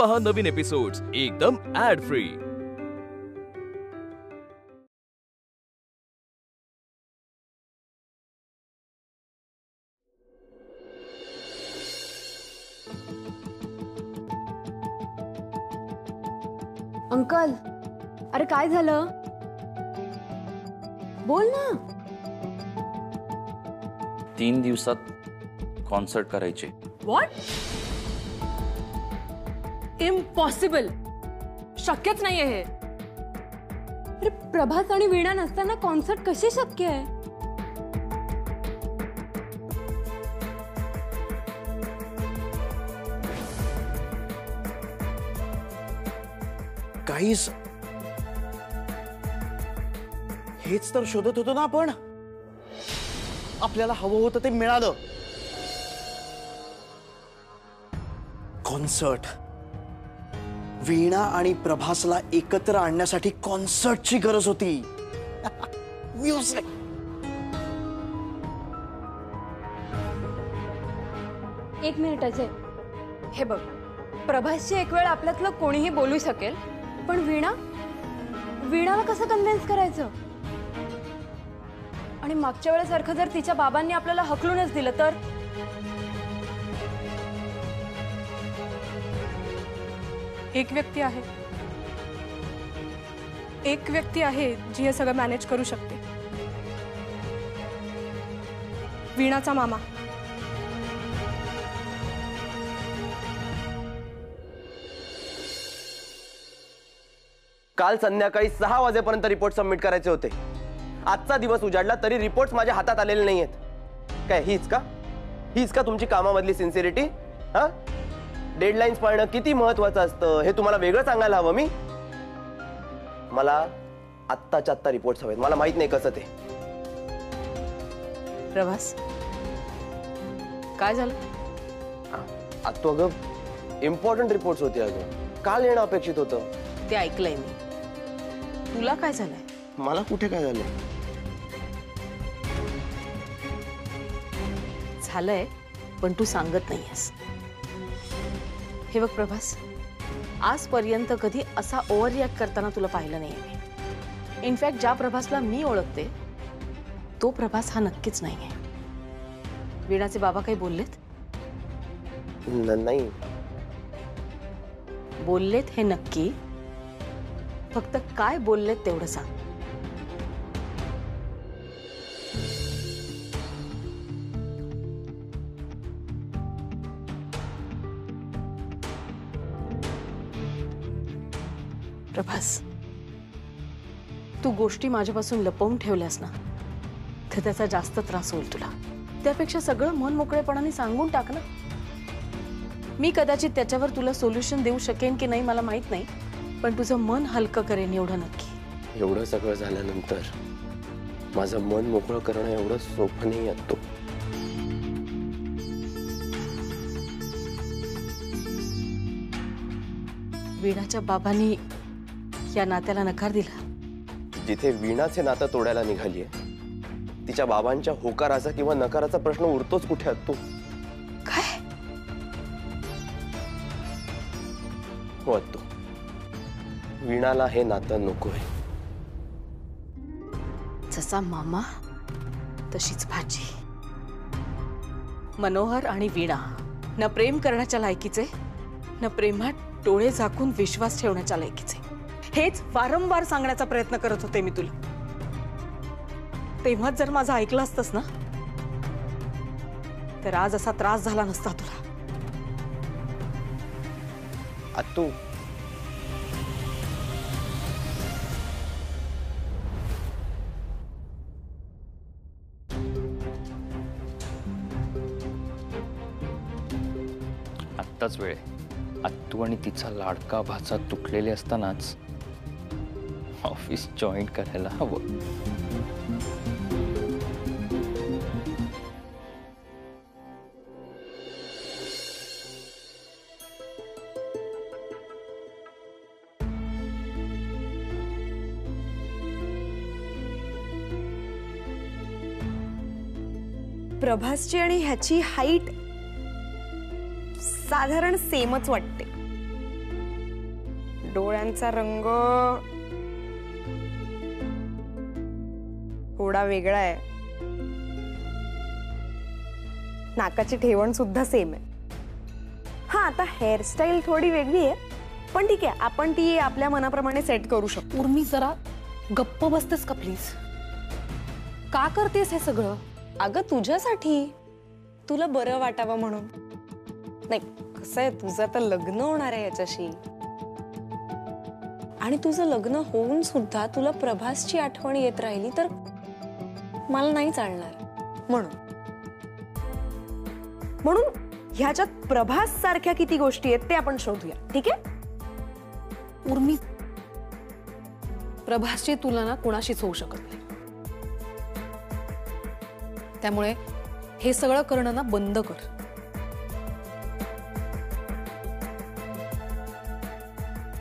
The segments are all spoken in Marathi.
पहा नवीन एपिसोड्स एकदम ऍड फ्री। अंकल, अरे काय झालं? बोल ना। 3 दिवसात कॉन्सर्ट करायचे। व्हॉट? इम्पॉसिबल, शक्यच नाहीये हे। अरे प्रभास आणि वीणा नसताना कॉन्सर्ट कशी शक्य आहे? काहीच हेच तर शोधत होतो ना आपण। आपल्याला हवं होतं ते मिळालं। कॉन्सर्ट, वीणा आणि प्रभासला एकत्र आणण्यासाठी कॉन्सर्टची गरज होती। म्युझिक। एक मिनिट अजय, हे बघ, प्रभासची एक वेळ आपल्यातलं कोणीही बोलू शकेल, पण वीणाला कसं कन्व्हिन्स करायचं? आणि मागच्या वेळेसारखं जर तिच्या बाबांनी आपल्याला हकलूनच दिलं तर? एक व्यक्ती आहे जी हे सगळं मॅनेज करू शकते। वीणाचा मामा। काल संध्याकाळी 6 वाजेपर्यंत रिपोर्ट सबमिट करायचे होते। आजचा दिवस उजाडला तरी रिपोर्ट्स माझ्या हातात आलेले नाहीयेत। काय हीच का तुमची कामामधली सिन्सिरिटी? हा, डेडलाईन्स पाळणं किती महत्त्वाचं असतं हे तुम्हाला वेगळं सांगायला हवं मी? मला आत्ताच्या आत्ता रिपोर्ट्स हवेत। मला माहित नाही कसं ते। प्रभास, काय झालं? आत्ता अगं इम्पॉर्टंट रिपोर्ट्स होते अगं, काल येणं अपेक्षित होतं। ते ऐकलंय मी। तुला काय झालंय? मला कुठे काय झालंय? झालंय पण तू सांगत नाहीयेस। हे बघ प्रभास, आजपर्यंत कधी असा ओव्हर रिॲक्ट करताना तुला पाहिलं नाहीये। इनफॅक्ट ज्या प्रभासला मी ओळखते तो प्रभास हा नक्कीच नाहीये। वीणाचे बाबा काही बोललेत? नाही। बोललेत हे नक्की, फक्त काय बोललेत तेवढं सांग। प्रभास, तू गोष्टी माझ्यापासून लपवून ठेवल्यास ना तर त्याचा जास्त त्रास होईल तुला। त्यापेक्षा सगळं मन मोकळेपणाने सांगून टाक ना। मी कदाचित त्याच्यावर तुला सोल्युशन देऊ शकेन की नाही मला माहित नाही, पण तुझं मन हलकं करेन एवढं नक्की। एवढं सगळं झाल्यानंतर माझं मन मोकळं करणं एवढं सोपं नाही असतो। वीणाच्या बाबांनी या नात्याला नकार दिला? जिथे वीणाचे नातं तोडायला निघालीये तिच्या बाबांच्या होकाराचा किंवा नकाराचा प्रश्न उरतोच कुठे असतो? काय? हो असतो। वीणाला हे नातं नकोय। जसा मामा तशीच भाजी। मनोहर आणि वीणा न प्रेम करण्याच्या लायकीचे, न प्रेमात डोळे झाकून विश्वास ठेवण्याच्या लायकीचे। हेच वारंवार सांगण्याचा प्रयत्न करत होते मी तुला। तेव्हाच जर माझं ऐकलं असतंस ना तर आज असा त्रास झाला नसता तुला। आत्तू, आत्ताच वेळ आहे। आत्तू आणि तिचा लाडका भाचा तुटलेले असतानाच ऑफिस जॉईन करायला हवं। प्रभासची आणि ह्याची हाईट साधारण सेमच वाटते। डोळ्यांचा रंग थोडा वेगळा आहे. नाकाची ठेवण सुद्धा सेम आहे. हा, आता हेअरस्टाईल थोडी वेगळी आहे, पण ठीक आहे, आपण ती आपल्या मनाप्रमाणे सेट करू शकतो. उर्मी जरा गप्प बसतेस का प्लीज? का करतेस हे सगळं? अगं तुझ्यासाठी, तुला बरं वाटावं म्हणून. नाही, कसं आहे, तुझं आता लग्न होणार आहे याच्याशी, आणि तुझं लग्न होऊन सुद्धा तुला प्रभासची आठवण येत राहिली तर मला नाही चालणार. म्हणून ह्याच्यात प्रभास सारख्या किती गोष्टी आहेत ते आपण शोधूया, ठीक आहे? उर्मी, प्रभासची तुलना कोणाशीच होऊ शकत नाही. त्यामुळे हे सगळं करणं ना बंद कर.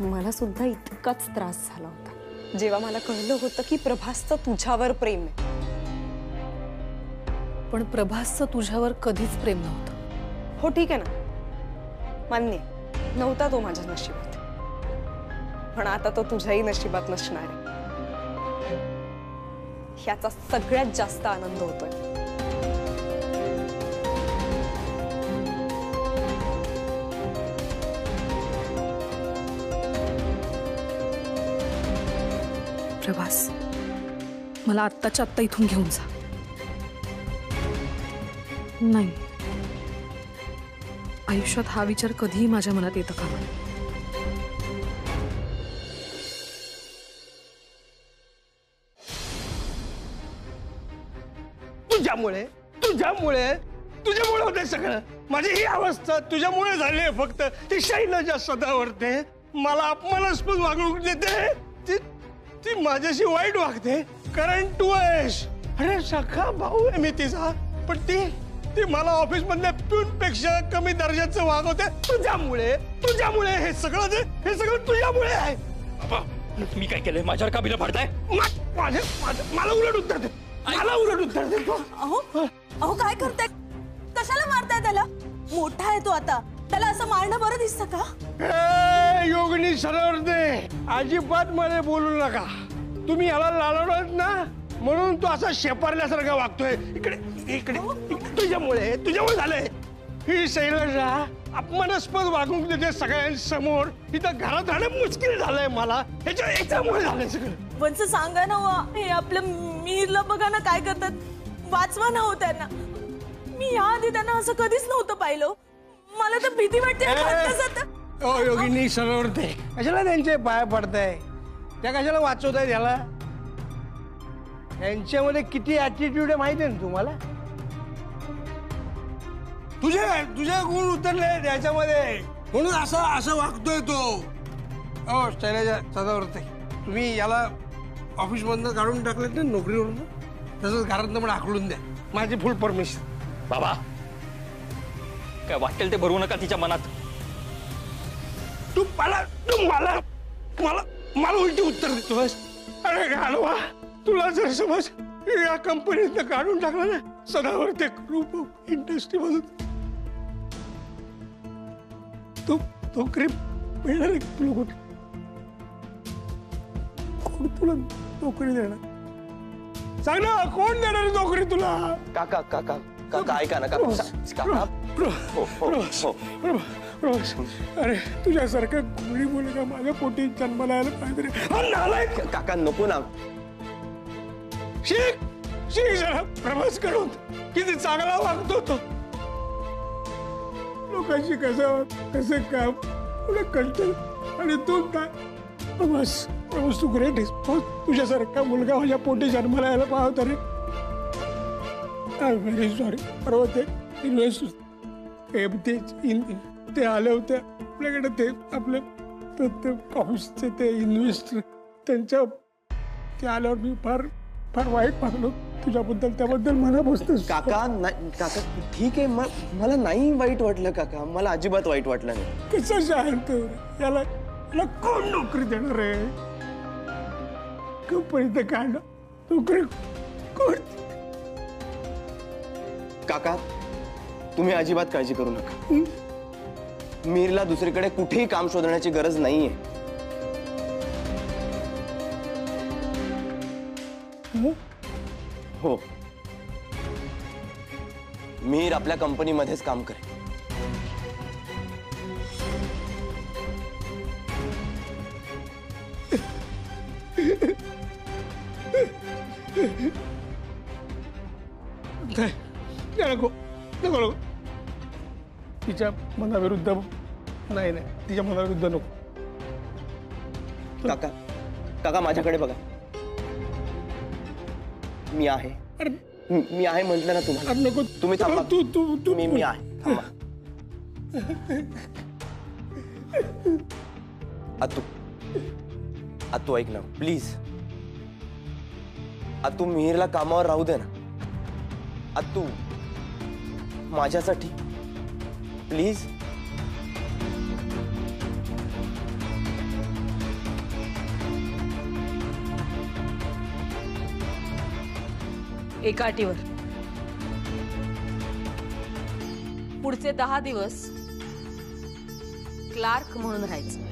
मला सुद्धा इतकाच त्रास झाला होता जेव्हा मला कळलं होतं की प्रभासचं तुझ्यावर प्रेम आहे. पण प्रभासचं तुझ्यावर कधीच प्रेम नव्हतं. हो ठीक आहे ना, मान्य नव्हता तो माझ्या नशिबात, पण आता तो तुझ्याही नशिबात नसणार आहे. ह्याचा सगळ्यात जास्त आनंद होतोय. प्रभास, मला आत्ताच्या आत्ता इथून घेऊन जा. नाही, आयुष्यात हा विचार कधीही माझ्या मनात येतं का? तुझ्यामुळे होते सगळं. माझी ही अवस्था तुझ्यामुळे झाली आहे. फक्त ती शैलजा सदावरते, मला अपमानास्पद वागणूक देते, ती माझ्याशी वाईट वागते, कारण तू आहेस. अरे सखा भाऊ आहे मी तिचा, पण ती मला ऑफिस मधल्या प्यून पेक्षा कमी दर्जाचं वागवते. तुझ्यामुळे हे सगळं तुझ्यामुळे आहे. बाबा, मी काय केलंय? माझ्यावर का बिलं पाडताय? मला उलट उत्तर दे. अहो काय करताय? कशाला मारताय त्याला? मोठा आहे तो आता, त्याला असं मारणं बरं दिसतं का? योगिनी सरवरते, अजिबात मला बोलू नका. तुम्ही याला लालवत ना, म्हणून तू असा शेपारल्यासारखा वागतोय. इकडे तुझ्यामुळे झालंय. ही शैलजा अपमानास्पद वागणूक देते सगळ्यांसमोर. इथं घरात राहणं मुश्किल झालंय मला. याच्यामुळे झालंय सगळं. वंच सांगा ना, हे आपल्या मीरला बघा ना काय करतात. वाचवा ना हो त्यांना. मी याआधी त्यांना असं कधीच नव्हतं पाहिलं. मला तर भीती वाटते. ओ योगिनी सरवरते, कशाला त्यांचे पाय पडताय? त्या कशाला वाचवताय त्याला? त्यांच्यामध्ये किती ऍटिट्यूड आहे माहिती आहे ना तुम्हाला? तुझे गुण उतरले त्याच्यामध्ये, म्हणून असं वागतोय तो. ओ शैलजा सदावरते, तुम्ही याला ऑफिस मधनं काढून टाकलेत ना, नोकरीवरून, तसंच घरातनं पण आखडून द्या. माझी फुल परमिशन. बाबा, काय वाटेल ते भरवू नका तिच्या मनात. तू मला उलटी उत्तर देतोस. अरे घालवा, तुला जर समज या कंपनीतनं काढून टाकलं ना, सदावरते ग्रुप ऑफ इंडस्ट्री मधून, तो नोकरी मिळणार आहे तुला? कोण तुला नोकरी देणार? सांग ना, कोण देणार नोकरी तुला? काका ऐका ना काका. अरे तुझ्यासारखं गुणी मुलगा माझ्या पोटी जन्माला यायला पाहिजे. काका नको ना. शिक जरा प्रवास करून. किती चांगला वागतो तो. लोकांशी कसं काम कळतं. आणि तू काय प्रवास तू ग्रेट आहेस. तुझ्यासारखा मुलगा माझ्या पोटी जन्माला यायला पाहतो रे. Very sorry. परवा ते इन्व्हेस्ट ते आले होते आपल्याकडे. ते आपले ऑफिसचे ते इन्व्हेस्टर, त्यांच्या ते आल्यावर मी फार वाईट वागलो तुझ्याबद्दल. त्याबद्दल मला बसतो. काका ठीक आहे, मला नाही वाईट वाटलं काका. मला अजिबात वाईट वाटलं नाही. कसं शांत याला कोण नोकरी देणार आहे? कंपनीत काढलं नोकरी कोण? काका तुम्ही अजिबात काळजी करू नका. मीरला दुसरीकडे कुठेही काम शोधण्याची गरज नाहीये. हो, मिहीर आपल्या कंपनीमध्येच काम करेल. नको नको नको, तिच्या मनाविरुद्ध नाही नाही, तिच्या मनाविरुद्ध नको. काका काका माझ्याकडे बघा, मी आहे. मी आहे म्हटलं ना तुम्हाला. नको, तुम्ही थांबा. तू तू तू मी आहे, थांबा. आतू ऐक ना प्लीज. आतू मिहीरला कामावर राहू दे ना. आतू माझ्यासाठी प्लीज. एका अटीवर, पुढचे 10 दिवस क्लार्क म्हणून राहायचं.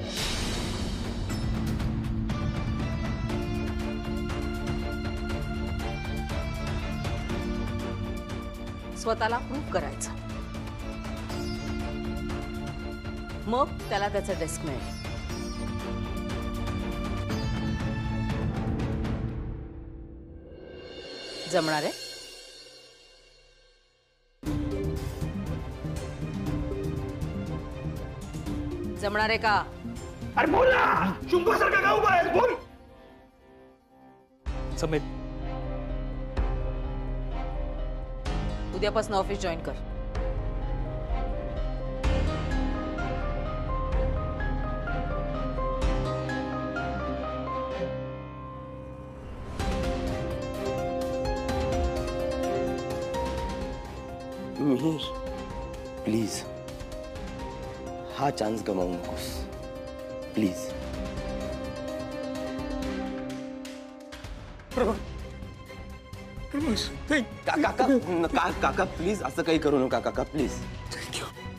स्वतःला प्रूव्ह करायचं, मग त्याला त्याचं डेस्क मिळेल. जमणार आहे? जमणार आहे का? अरे बोल ना, चुंबासारखा का उभा आहेस, बोल. जमेल. उद्यापासून ऑफिस जॉईन कर. मिहीर प्लीज, हा चान्स गमावू नकोस प्लीज. काका प्लीज असं काही करू नका काका प्लीज.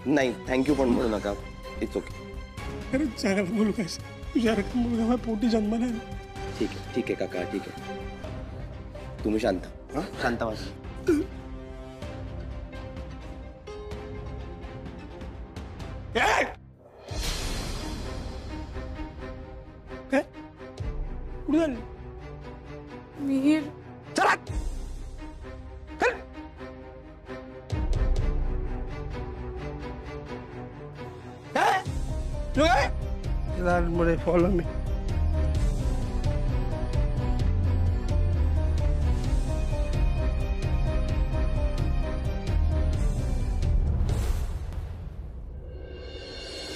नाही थँक्यू पण म्हणू नका. It's okay. अरे चांगला बोलू काय, तुझ्या मुलगा पोटी जन्माला. ठीक आहे काका, ठीक आहे. तुम्ही शांत. हा शांत व्हा. मिहीर, चला फॉलो मी.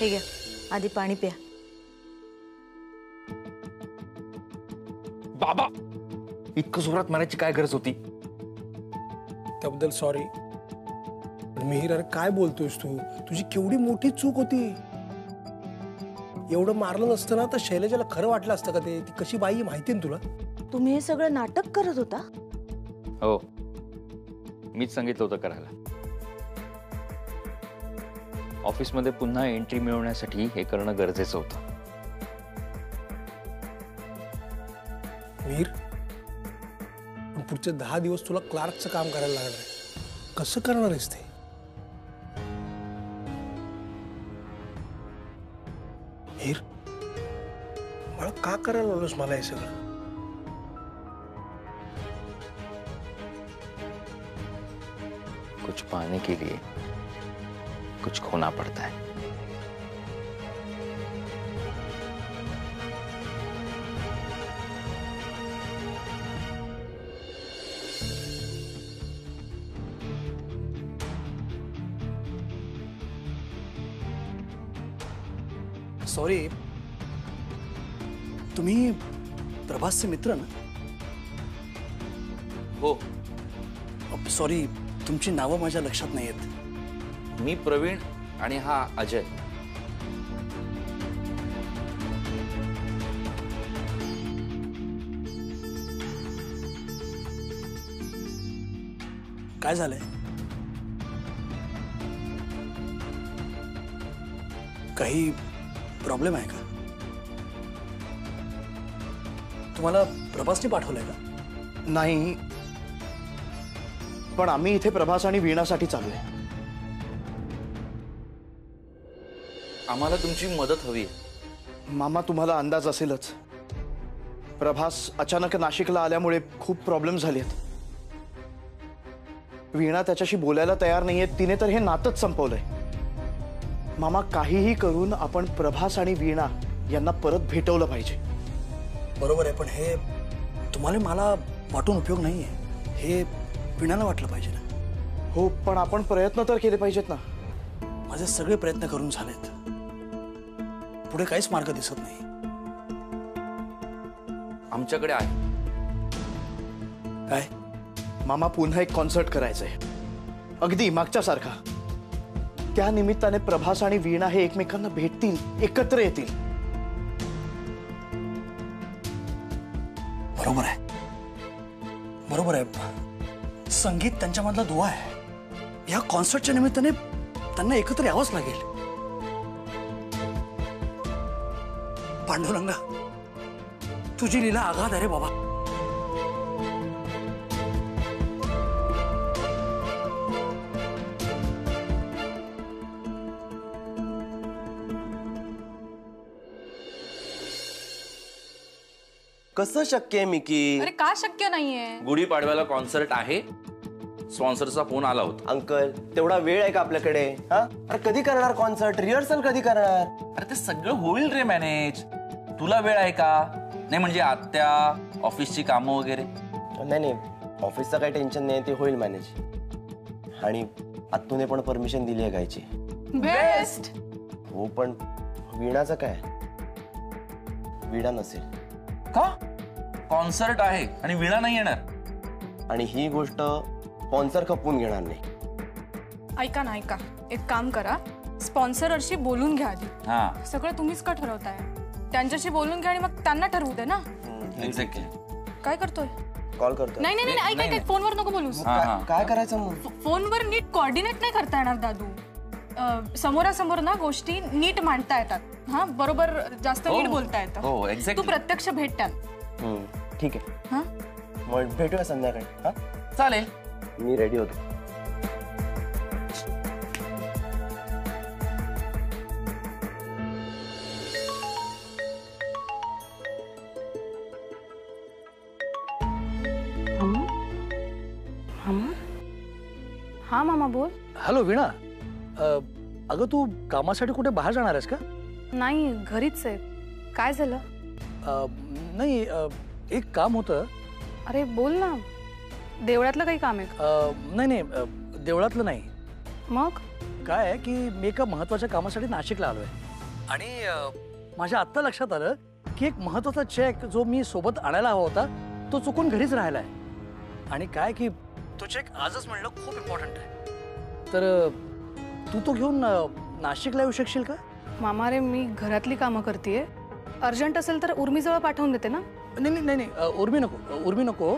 हे घ्या, आधी पाणी प्या. बाबा, इतकं जोरात मारायची काय गरज होती? त्याबद्दल सॉरी. मिहीर अरे काय बोलतोयस तू? तुझी केवढी मोठी चूक होती. एवढं मारलं नसतं ना तर शैलजाला खरं वाटलं असतं का ते? ती कशी बाई माहिती ना तुला. तुम्ही हे सगळं नाटक करत होता? हो, मीच सांगितलं होतं करायला. ऑफिसमध्ये पुन्हा एंट्री मिळवण्यासाठी हे करणं गरजेचं होतं. मिहीर, पण पुढचे 10 दिवस तुला क्लार्कचं काम करायला लागणार आहे. कसं करणार आहेस ते? मिहीर, मला का करायला लावलंस मला हे सगळं? कुछ पाने के लिए कुछ खोना पड़ता है. सॉरी, तुम्ही प्रभासचे मित्र ना? हो. सॉरी, तुमची नावं माझ्या लक्षात नाही आहेत. मी प्रवीण आणि हा अजय. काय झालंय? काही प्रॉब्लेम आहे का? तुम्हाला प्रभासने पाठवलंय का? नाही, पण आम्ही इथे प्रभास आणि वीणासाठी चालू आहे. आम्हाला तुमची मदत हवी आहे. मामा, तुम्हाला अंदाज असेलच, प्रभास अचानक नाशिकला आल्यामुळे खूप प्रॉब्लेम झाले आहेत. वीणा त्याच्याशी बोलायला तयार नाहीये. तिने तर हे नातंच संपवलंय. मामा, काहीही करून आपण प्रभास आणि वीणा यांना परत भेटवलं पाहिजे. बरोबर आहे, पण हे तुम्हाला मला वाटून उपयोग नाहीये. हे वीणाला वाटलं पाहिजे ना. हो, पण आपण प्रयत्न तर केले पाहिजेत ना. माझे सगळे प्रयत्न करून झालेत, पुढे काहीच मार्ग दिसत नाही. आमच्याकडे आहे. काय मामा, पुन्हा एक कॉन्सर्ट करायचंय, अगदी मागच्या सारखा. त्या निमित्ताने प्रभास आणि वीणा हे एकमेकांना भेटतील, एकत्र येतील. बरोबर आहे, बरोबर आहे. संगीत त्यांच्यामधला दुवा आहे. या कॉन्सर्टच्या निमित्ताने त्यांना एकत्र यावंच लागेल. पांडुरंगा, तुझी लीला आघात आहे रे बाबा. कसं शक्य आहे मिकी? अरे का शक्य नाहीये? गुढीपाडव्याला कॉन्सर्ट आहे. स्पॉन्सरचा फोन आला होता. अंकल, तेवढा वेळ आहे का आपल्याकडे? हा, अरे कधी करणार कॉन्सर्ट? रिहर्सल कधी करणार? अरे ते सगळं होईल रे मॅनेज. तुला वेळ आहे का? नाही म्हणजे आत्या, ऑफिसची कामं वगैरे. नाही नाही, ऑफिसचं काही टेन्शन नाही, ते होईल मॅनेज. आणि आत्तूने पण परमिशन दिली आहे गायची. बेस्ट. हो, पण वीणाचं काय? वीणा नसेल का? कॉन्सर्ट आहे आणि वीणा नाही येणार. आणि ही गोष्ट स्पॉन्सर खपवून घेणार नाही. ऐका ना, ऐका, एक काम करा, स्पॉन्सरशी बोलून घ्या आधी. हा, सगळं तुम्हीच का ठरवताय? त्यांच्याशी बोलून घ्या आणि मग त्यांना ठरवू दे ना. एक्झॅक्टली. काय करतोय? कॉल करतो. नाही नाही नाही, ऐक ऐक, फोनवर नको बोलूस. काय करायचं मग? फोनवर नीट कोऑर्डिनेट नाही करता येणार दादू. समोरासमोर ना गोष्टी नीट मांडता येतात. हा, बरोबर, जास्त नीट बोलता येतं. हो, तू एक्झॅक्टली. प्रत्यक्ष भेट त्यांना. ठीक आहे. हा, मग भेटूया संध्याकाळी. हा, चालेल. मी रेडी होतो. हा मामा बोल. हॅलो वीणा, अगं तू कामासाठी कुठे बाहेर जाणार आहेस का? नाही, घरीच आहे. काय झालं? नाही, एक काम होतं. अरे बोल ना. देवळातलं काही काम आहे का? नाही नाही, देवळातलं नाही. मग काय आहे की मी एका महत्वाच्या कामासाठी नाशिकला आलोय आणि माझ्या आत्ता लक्षात आलं की एक महत्वाचा चेक जो मी सोबत आणायला हवा होता तो चुकून घरीच राहिलाय. आणि काय की तो चेक आजच म्हणलं खूप इम्पॉर्टंट आहे. तर तू तो घेऊन नाशिकला येऊ शकशील का? मामा रे, मी घरातली कामं करतेय. अर्जंट असेल तर उर्मीजवळ पाठवून देते ना. नाही नाही नाही नाही, उर्मी नको, उर्मी नको.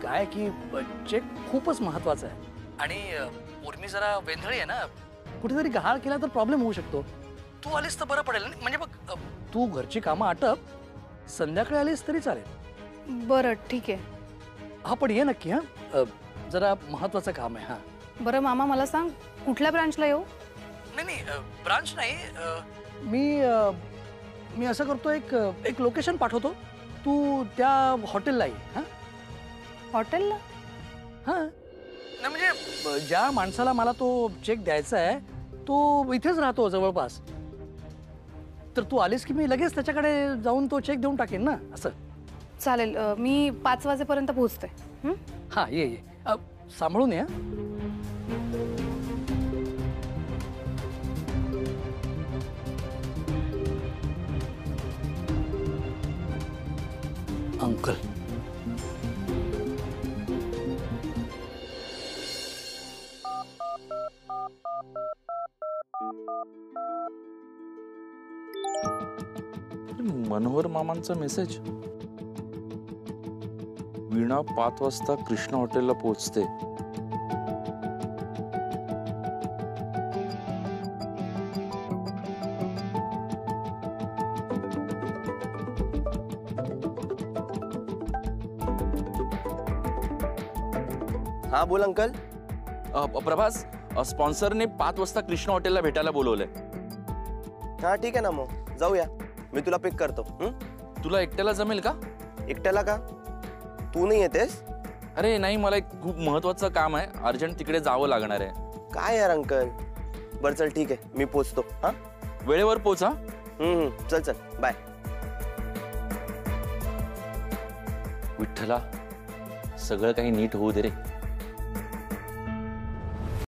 काय की चेक खूपच महत्वाचा आहे आणि उर्मी जरा वेंधळी आहे ना. कुठेतरी गहाळ केला तर प्रॉब्लेम होऊ शकतो. तू आलीस तर बरं पडेल. म्हणजे बघ, तू घरची कामं आटप, संध्याकाळी आलीस तरी चालेल. बरं ठीक आहे. हा, पण ये नक्की. हा, जरा महत्वाचं काम आहे. हा बरं मामा, मला सांग कुठल्या ब्रांचला येऊ? नाही नाही, ब्रांच नाही. मी असं करतो, एक लोकेशन पाठवतो, तू त्या हॉटेलला ये. हा, हॉटेलला? हा, नाही म्हणजे ज्या माणसाला मला तो चेक द्यायचा आहे तो इथेच राहतो जवळपास. तर तू आलीस की मी लगेच त्याच्याकडे जाऊन तो चेक देऊन टाकेन ना. असं चालेल. मी 5 वाजेपर्यंत पोहोचते. हा, ये सांभाळून ये. अंकल, मनोहर मामांचा मेसेज. वीणा 5 वाजता कृष्णा हॉटेलला पोहोचते. हा बोल अंकल. प्रभास, स्पॉन्सरने 5 वाजता कृष्ण हॉटेलला भेटायला बोलवलंय. हा ठीक आहे ना, मग जाऊया. मी तुला पिक करतो. तुला एकट्याला जमेल का? एकट्याला का? तू नाही येतेस? अरे नाही, मला एक खूप महत्वाचं काम आहे, अर्जंट तिकडे जावं लागणार आहे. काय यार अंकल. बरं चल ठीक आहे, मी पोचतो. हा वेळेवर पोचा. चल चल बाय. विठ्ठला, सगळं काही नीट होऊ दे रे.